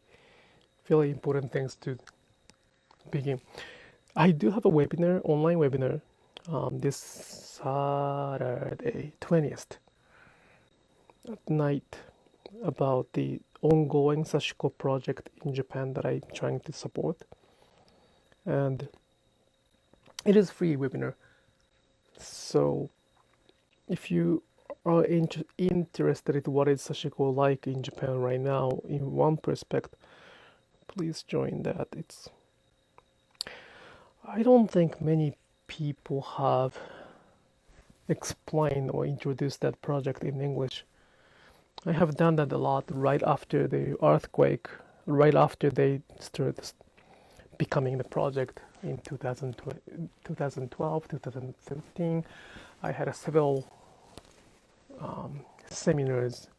very important things to begin. I do have a webinar, online webinar, this Saturday, 20th at night, about the ongoing Sashiko project in Japan that I'm trying to support. And it is a free webinar. So if you are interested in what is Sashiko like in Japan right now, in one perspective, please join that. I don't think many people have explained or introduced that project in English. I have done that a lot right after the earthquake, right after they started becoming the project in 2012, 2013. I had several seminars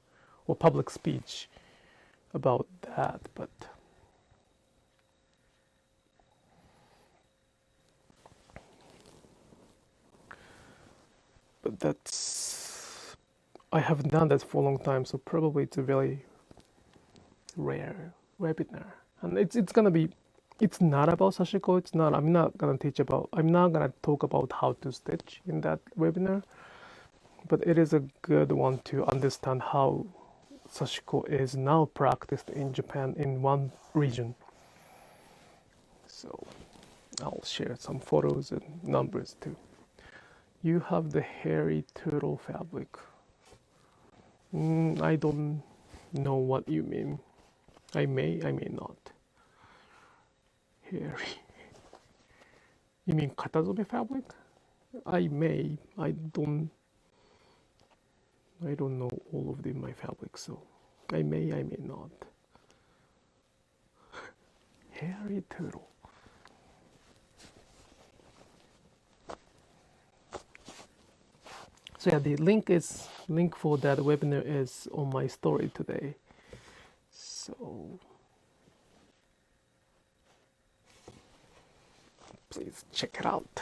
or public speech about that, but that's, I haven't done that for a long time, so probably it's a very rare webinar. And it's gonna be, it's not about Sashiko. It's not. I'm not gonna talk about how to stitch in that webinar, but it is a good one to understand how Sashiko is now practiced in Japan in one region. So I'll share some photos and numbers too. You have the hairy turtle fabric. I don't know what you mean. I may not. Hairy. You mean katazobe fabric? I may. I don't know all of my fabrics, so I may not. Hairy turtle. So yeah, the link for that webinar is on my story today. So please check it out.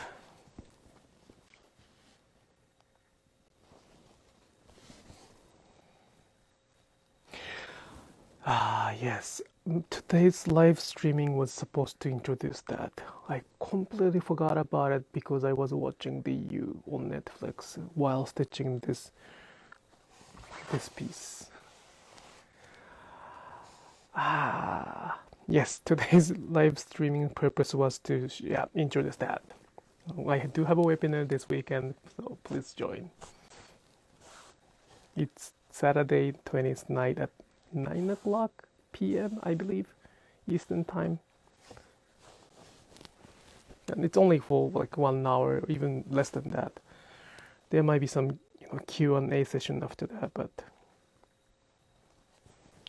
Yes, today's live streaming was supposed to introduce that. I completely forgot about it because I was watching the U on Netflix while stitching this piece. Yes, today's live streaming purpose was to introduce that. I do have a webinar this weekend, so please join. It's Saturday 20th night at 9 o'clock p.m. I believe, Eastern time. And it's only for like 1 hour, even less than that. There might be some Q&A session after that, but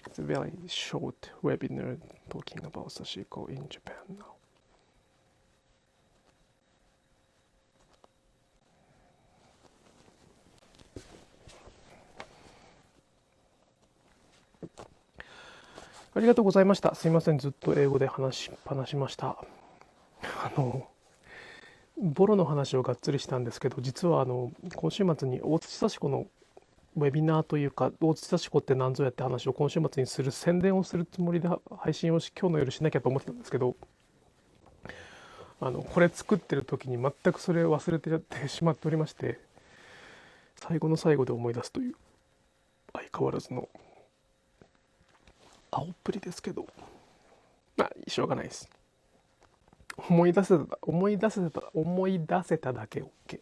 it's a very short webinar talking about Sashiko in Japan now.ありがとうございました。すいません、ずっと英語で話しっぱなしました。ボロの話をがっつりしたんですけど、実は今週末に大槌幸子のウェビナーというか、大槌幸子って何ぞやって話を今週末にする宣伝をするつもりで配信を今日の夜しなきゃと思ってたんですけど、これ作ってる時に全くそれを忘れてしまっておりまして、最後の最後で思い出すという相変わらずの青っぷりですけど、しょうがないです。思い出せただけ OK。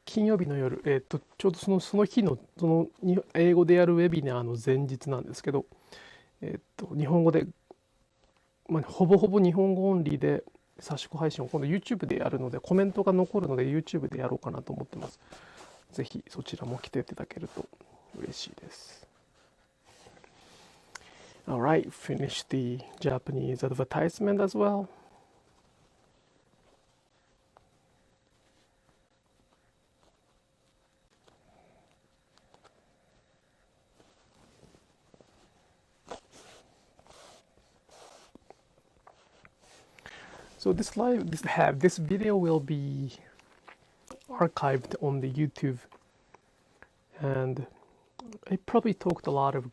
金曜日の夜、ちょうどその日の英語でやるウェビナーの前日なんですけど、日本語で、ほぼほぼ日本語オンリーで差し子配信を今度 YouTube でやるので、コメントが残るので YouTube でやろうかなと思ってます。ぜひそちらも来ていただけると嬉しいです。Alright, finish the Japanese advertisement as well. So this video will be archived on the YouTube, and I probably talked a lot of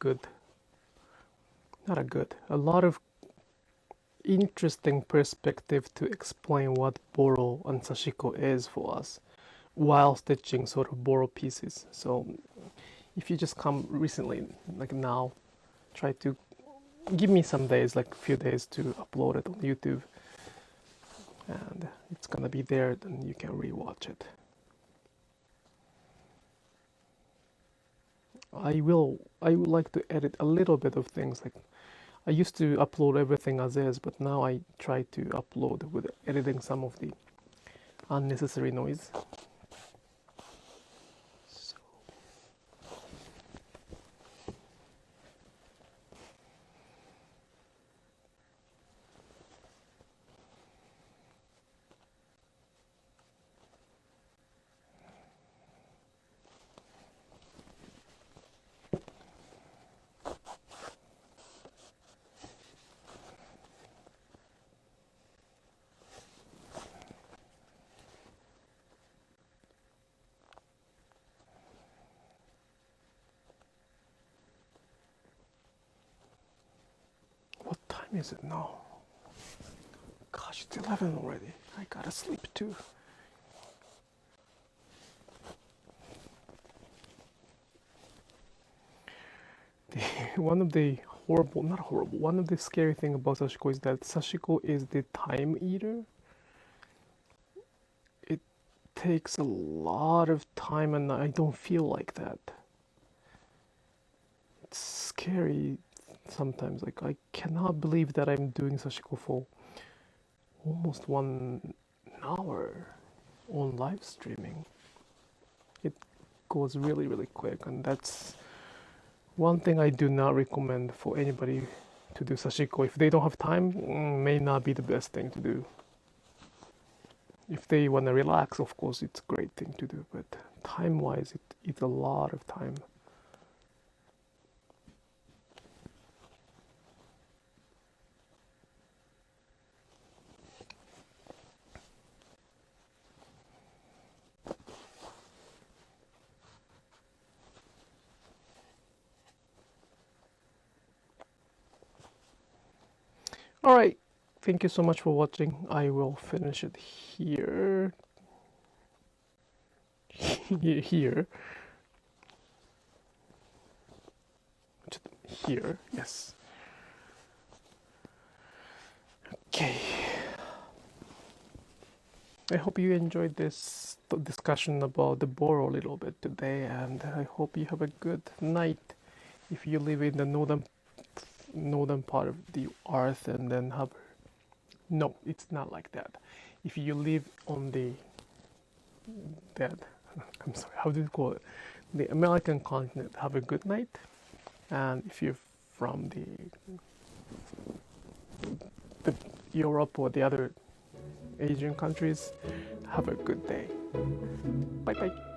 interesting perspective to explain what Boro and Sashiko is for us while stitching sort of Boro pieces. So if you just come recently, like now, try to give me some days, like a few days to upload it on YouTube. And it's gonna be there, then you can rewatch it. I would like to edit a little bit of things. Like I used to upload everything as is, but now I try to upload with editing some of the unnecessary noise. So, what time is it now? Gosh, it's 11 already. I gotta sleep too. One of the one of the scary thing about Sashiko is that Sashiko is the time eater. It takes a lot of time and I don't feel like that. It's scary sometimes. Like I cannot believe that I'm doing Sashiko for almost 1 hour on live streaming. It goes really, really quick, and that's one thing I do not recommend for anybody to do Sashiko. If they don't have time, may not be the best thing to do. If they want to relax, of course, it's a great thing to do, but time-wise, it's a lot of time. All right, thank you so much for watching. I will finish it here. Here. Here, yes. Okay. I hope you enjoyed this discussion about the Boro a little bit today, and I hope you have a good night if you live in the northern part of the earth and then have no, it's not like that. If you live on the I'm sorry, how do you call it, the American continent, have a good night. And if you're from the Europe or the other Asian countries, have a good day. Bye bye.